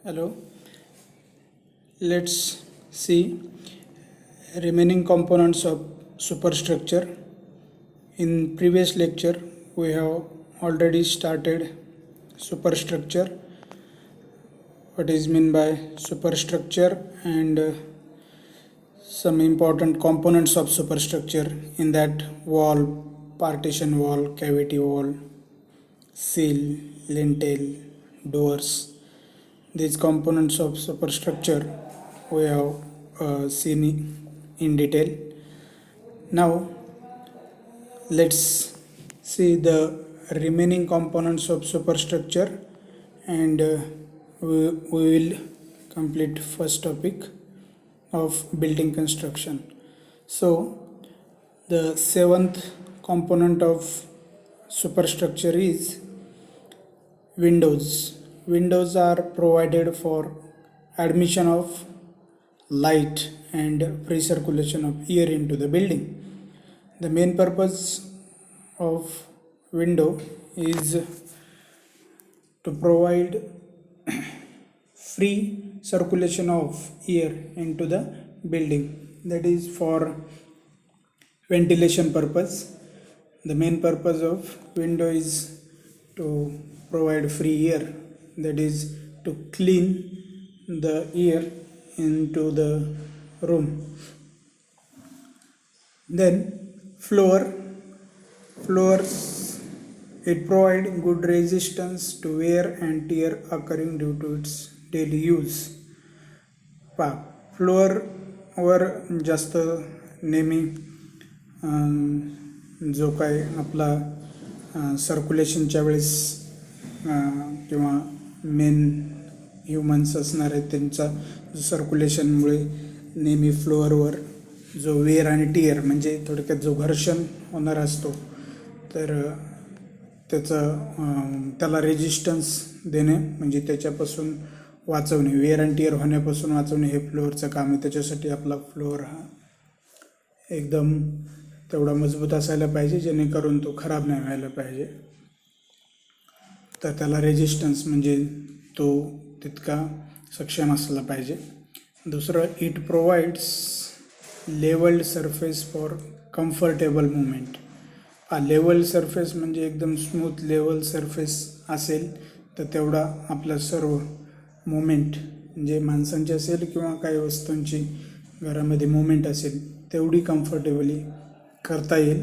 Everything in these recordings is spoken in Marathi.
Hello, let's see remaining components of superstructure. In previous lecture, we have already started superstructure, what is meant by superstructure, and some important components of superstructure in that wall, partition wall, cavity wall, sill, lintel, doors. These components of superstructure we have seen in detail. Now let's see the remaining components of superstructure, and we will complete first topic of building construction. So the seventh component of superstructure is windows. Windows are provided for admission of light and free circulation of air into the building. The main purpose of window is to provide free circulation of air into the building, that is for ventilation purpose. The main purpose of window is to provide free air, that is to clean the air into the room. Then floors, it provide good resistance to wear and tear occurring due to its daily use. Floor वर जास्त नेहमी जो काय आपला सर्क्युलेशनच्या वेळेस किंवा मेन ह्युमन्स असणार आहेत त्यांचा जो सर्क्युलेशनमुळे नेहमी फ्लोअरवर जो वेअर आणि टिअर म्हणजे थोडक्यात जो घर्षण होणार असतो तर त्याला रेजिस्टन्स देणे म्हणजे त्याच्यापासून वाचवणे, वेअर अँड टिअर होण्यापासून वाचवणे हे फ्लोअरचं काम आहे. त्याच्यासाठी आपला फ्लोअर हा एकदम तेवढा मजबूत असायला पाहिजे जेणेकरून तो खराब नाही व्हायला पाहिजे. तर त्याला रेजिस्टन्स म्हणजे तो तितका सक्षम असला पाहिजे. दुसरं, it provides levelled surface for comfortable movement. Level surface म्हणजे एकदम स्मूथ लेवल सरफेस असेल तर तेवढा आपला सर्व मुवमेंट म्हणजे माणसांची असेल किंवा काही वस्तूंची घरामध्ये मुवमेंट असेल तेवढी कम्फर्टेबली करता येईल.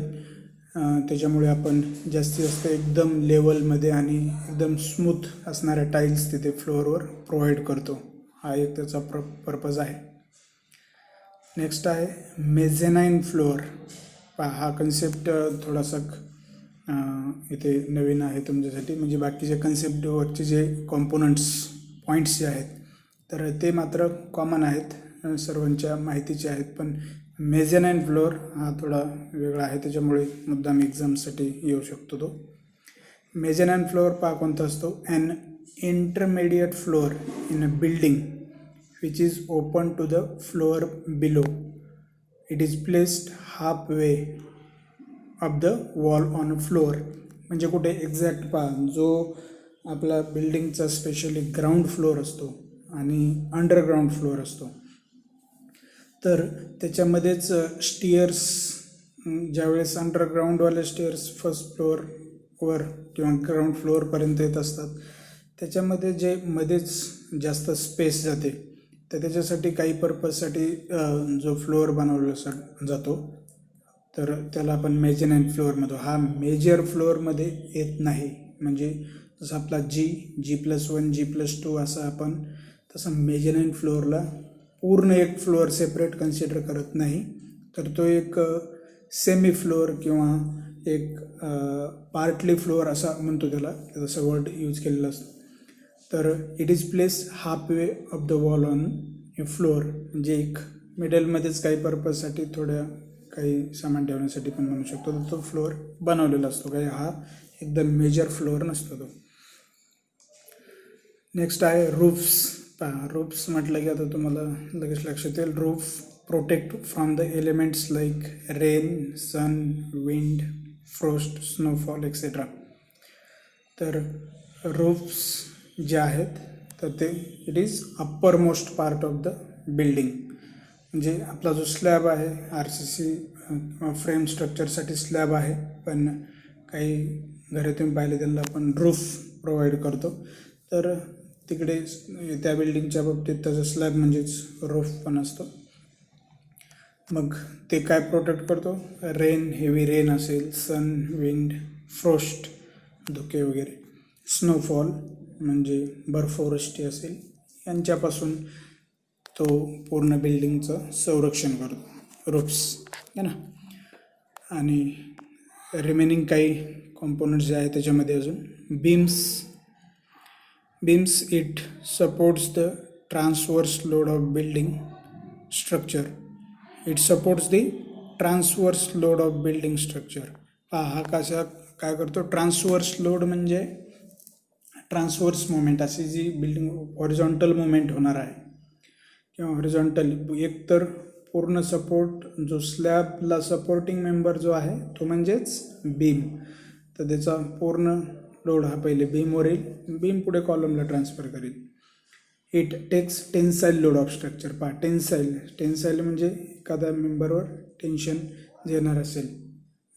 त्याच्यामुळे आपण जास्तीत जास्त एकदम लेवलमध्ये आणि एकदम स्मूथ असणाऱ्या टाईल्स तिथे फ्लोअरवर प्रोव्हाइड करतो. हा एक त्याचा पर्पज आहे. नेक्स्ट आहे मेझेनाईन फ्लोअर. हा कन्सेप्ट थोडासा इथे नवीन आहे तुमच्यासाठी, म्हणजे बाकीच्या कन्सेप्टवरचे जे कॉम्पोनंट्स पॉईंट्स जे आहेत तर ते मात्र कॉमन आहेत, सर्वांच्या माहितीचे आहेत, पण मेझेनाईन फ्लोअर हा थोडा वेगळा आहे, त्याच्यामुळे मुद्दाम एक्झामसाठी येऊ शकतो तो. मेझेनाईन फ्लोअर कोणता असतो? An intermediate floor in a building which is open to the floor below. It is placed halfway up the wall on a floor. म्हणजे कुठे एक्झॅक्ट जो आपला बिल्डिंगचा स्पेशली ग्राउंड फ्लोअर असतो आणि अंडरग्राउंड फ्लोअर असतो तर त्याच्यामध्येच स्टिअर्स, ज्यावेळेस अंडरग्राउंडवाले स्टिअर्स फर्स्ट फ्लोअरवर किंवा ग्राउंड फ्लोअरपर्यंत येत असतात त्याच्यामध्ये जे मध्येच जास्त स्पेस जाते तर त्याच्यासाठी काही पर्पजसाठी जो फ्लोअर बनवला जातो तर त्याला आपण मेझेनाईन फ्लोअर म्हणतो. हा मेजर फ्लोअरमध्ये येत नाही, म्हणजे जसं आपला G+1 G+2 असं आपण तसं मेझेनाईन फ्लोअरला पूर्ण एक फ्लोअर सेपरेट कन्सिडर करत नाही, तर तो एक सेमी फ्लोअर किंवा एक पार्टली फ्लोअर असा म्हणतो त्याला, तसा वर्ड यूज केलेला असतो. तर it is place halfway of the wall on a floor, म्हणजे एक मिडलमध्येच काही पर्पजसाठी थोड्या काही सामान ठेवण्यासाठी पण म्हणू शकतो, तर तो फ्लोअर बनवलेला असतो, काही हा एकदम मेजर फ्लोअर नसतो तो. नेक्स्ट आहे रूफ्स. रूफ्स म्हटलं की आता तुम्हाला लगेच लक्षात येईल, roof protect from the elements like rain, sun, wind, frost, snowfall etcetera. तर रूफ्स जे आहेत तर ते it is upper most part of the building. म्हणजे आपला जो स्लॅब आहे RCC फ्रेम स्ट्रक्चरसाठी स्लॅब आहे, पण काही घरे तुम्ही पाहिले त्यांना आपण रूफ प्रोव्हाइड करतो. तर तिकडे त्या बिल्डिंगच्या बाबतीत त्याचा स्लॅब म्हणजेच रूफ पण असतो. मग ते काय प्रोटेक्ट करतो? रेन, हेवी रेन असेल, सन, विंड, फ्रोस्ट, धुके वगैरे, स्नोफॉल म्हणजे बर्फवृष्टी असेल, यांच्यापासून तो पूर्ण बिल्डिंगचं संरक्षण करतो, रूफ्स आहे ना. आणि रिमेनिंग काही कॉम्पोनंट्स जे आहेत त्याच्यामध्ये अजून beams it supports the transverse load of building structure. It supports the transverse load of building structure. हा कशा काय करतो? ट्रान्सवर्स लोड म्हणजे ट्रान्सवर्स मुवमेंट, अशी जी बिल्डिंग हॉरिझॉन्टल मुवमेंट होणार आहे किंवा हॉरिझॉन्टल, एकतर पूर्ण सपोर्ट जो स्लॅबला सपोर्टिंग मेंबर जो आहे तो म्हणजेच बीम, तर त्याचा पूर्ण लोड हा पहिले बीमवर येईल, बीम पुढे कॉलमला ट्रान्सफर करेल. It takes tensile load of structure. Tensile म्हणजे एखाद्या मेंबरवर टेन्शन येणार असेल,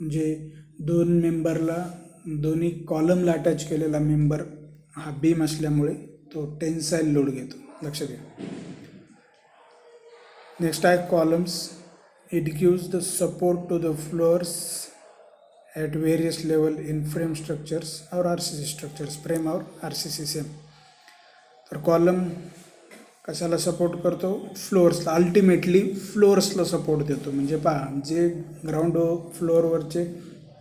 म्हणजे दोन मेंबरला, दोन्ही कॉलमला अटॅच केलेला मेंबर हा बीम असल्यामुळे तो टेन्साईल लोड घेतो, लक्ष द्या. नेक्स्ट आहे columns. It gives the support to the floors at various level in frame structures और RCC स्ट्रक्चर्स. फ्रेम और RCC सेम. तर कॉलम कशाला सपोर्ट करतो? फ्लोअर्सला, अल्टिमेटली फ्लोअर्सला सपोर्ट देतो. म्हणजे पहा, जे ग्राउंड फ्लोअरवरचे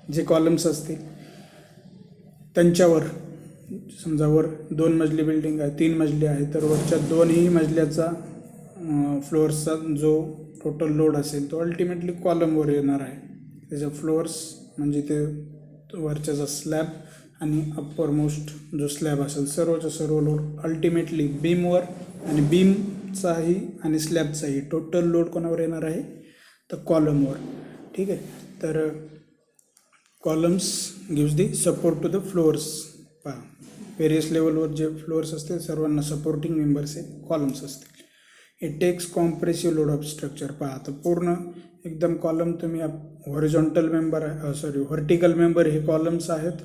जे कॉलम्स असतील त्यांच्यावर, समजा वर 2 मजली बिल्डिंग आहे, 3 मजली आहे, तर वरच्या दोन्ही मजल्याचा फ्लोअर्सचा जो टोटल लोड असेल तो अल्टिमेटली कॉलमवर येणार आहे. त्याच्या फ्लोअर्स म्हणजे ते वरच्याचा स्लॅब आणि अप्पर मोस्ट जो स्लॅब असेल, सर्वचा सर्व लोड अल्टिमेटली बीमवर, आणि बीमचाही आणि स्लॅबचाही टोटल लोड कोणावर येणार आहे? तर कॉलमवर. ठीक आहे. तर columns gives the support to the floors. पहा, व्हेरियस लेवलवर जे फ्लोअर्स असतील सर्वांना सपोर्टिंग मेंबर्स हे कॉलम्स असतील. It takes compressive load of structure. पहा, आता पूर्ण एकदम कॉलम तुम्ही हॉरिझॉन्टल मेंबर आहे, व्हर्टिकल मेंबर हे कॉलम्स आहेत,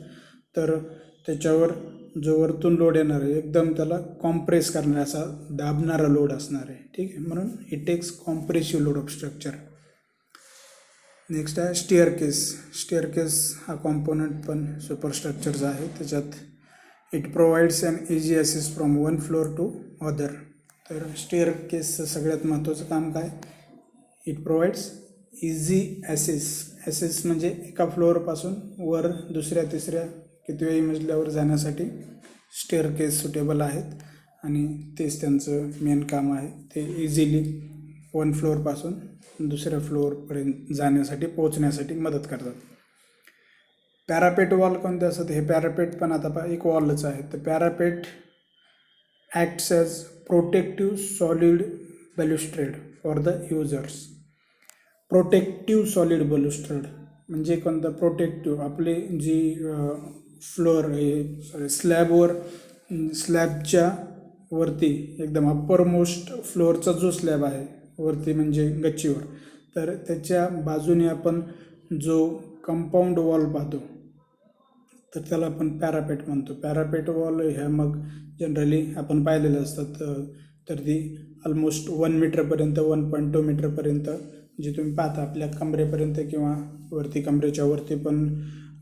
तर त्याच्यावर जो वरतून लोड येणार आहे एकदम त्याला कॉम्प्रेस करणारा, असा दाबणारा लोड असणार आहे. ठीक आहे, म्हणून it takes compressive load of structure. Next आहे स्टेअरकेस हा कॉम्पोनंट पण सुपरस्ट्रक्चरचा आहे. त्याच्यात it provides an easy access from one floor to other. तर स्टेअरकेसचं सगळ्यात महत्त्वाचं काम काय? इट प्रोव्हाइड्स इझी ॲसेस म्हणजे एका फ्लोअरपासून वर दुसऱ्या तिसऱ्या कितव्याही मजल्यावर जाण्यासाठी स्टेअरकेस सुटेबल आहेत, आणि तेच त्यांचं मेन काम आहे. ते इझिली वन फ्लोअरपासून दुसऱ्या फ्लोअरपर्यंत जाण्यासाठी, पोहोचण्यासाठी मदत करतात. पॅरापेट वॉल कोणते असतात? हे पॅरापेट पण आता एक वॉलच आहे. तर parapet acts as protective solid balustrade for the users. Protective solid balustrade म्हणजे कोणतं? प्रोटेक्टिव्ह, आपले जी फ्लोअर हे स्लॅबच्या वरती एकदम अप्पर मोस्ट फ्लोअरचा जो स्लॅब आहे वरती म्हणजे गच्चीवर, तर त्याच्या बाजूने आपण जो कंपाऊंड वॉल पाहतो तर त्याला आपण पॅरापेट म्हणतो. पॅरापेट वॉल ह्या मग जनरली आपण पाहिलेलं असतात, तर ती ऑलमोस्ट 1 मीटरपर्यंत, 1.2 मीटरपर्यंत जे तुम्ही पाहता आपल्या कमरेपर्यंत किंवा वरती कमरेच्या वरती पण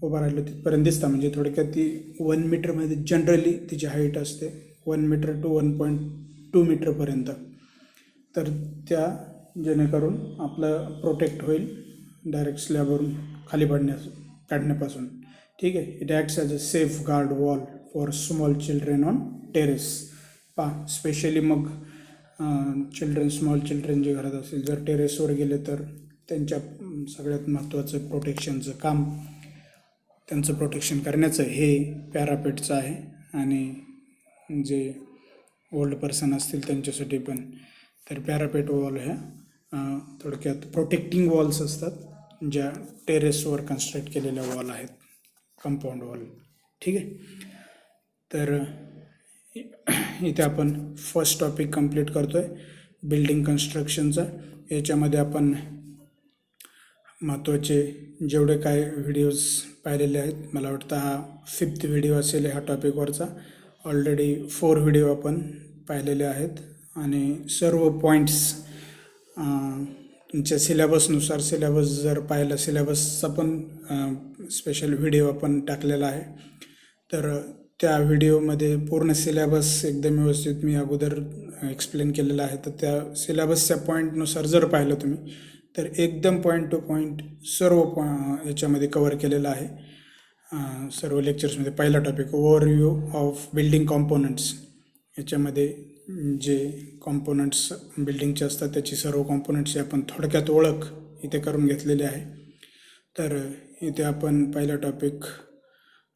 उभं राहिलं तिथपर्यंत दिसतं. म्हणजे थोडक्यात ती 1 मीटरमध्ये जनरली तिची हाईट असते, 1 मीटर टू 1.2 मीटरपर्यंत. तर त्या जेणेकरून आपलं प्रोटेक्ट होईल डायरेक्ट स्लॅबवरून खाली काढण्यापासून. ठीक आहे. It acts as a safe guard wall for small children on terrace. पहा, स्पेशली मग स्मॉल चिल्ड्रेन जे घरात असेल, जर टेरेसवर गेले तर त्यांच्या सगळ्यात महत्त्वाचं प्रोटेक्शनचं काम, त्यांचं प्रोटेक्शन करण्याचं हे पॅरापेटचं आहे. आणि जे ओल्ड पर्सन असतील त्यांच्यासाठी पण. तर पॅरापेट वॉल ह्या थोडक्यात प्रोटेक्टिंग वॉल्स असतात ज्या टेरेसवर कन्स्ट्रक्ट केलेल्या वॉल आहेत, कंपाऊंड वॉल. ठीक आहे. तर इथे आपण फर्स्ट टॉपिक कंप्लीट करतो आहे बिल्डिंग कन्स्ट्रक्शनचा. याच्यामध्ये आपण महत्त्वाचे जेवढे काय व्हिडिओज पाहिलेले आहेत, मला वाटतं हा 5th व्हिडिओ असेल ह्या टॉपिकवरचा. ऑलरेडी 4 व्हिडिओ आपण पाहिलेले आहेत आणि सर्व पॉईंट्स तुमच्या सिलेबसनुसार, सिलेबस जर पाहिलं, सिलेबसचा पण स्पेशल व्हिडिओ आपण टाकलेला आहे. तर त्या व्हिडिओमध्ये पूर्ण सिलेबस एकदम व्यवस्थित मी अगोदर एक्सप्लेन केलेला आहे. तर त्या सिलेबसच्या पॉईंटनुसार जर पाहिलं तुम्ही तर एकदम पॉईंट टू पॉईंट सर्व याच्यामध्ये कवर केलेलं आहे. सर्व लेक्चर्समध्ये पहिला topic overview of building components. याच्यामध्ये जे कॉम्पोनंट्स बिल्डिंगचे असतात त्याची सर्व कॉम्पोनंट्सची आपण थोडक्यात ओळख इथे करून घेतलेली आहे. तर इथे आपण पहिला टॉपिक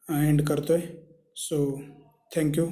एंड करतो आहे. So thank you.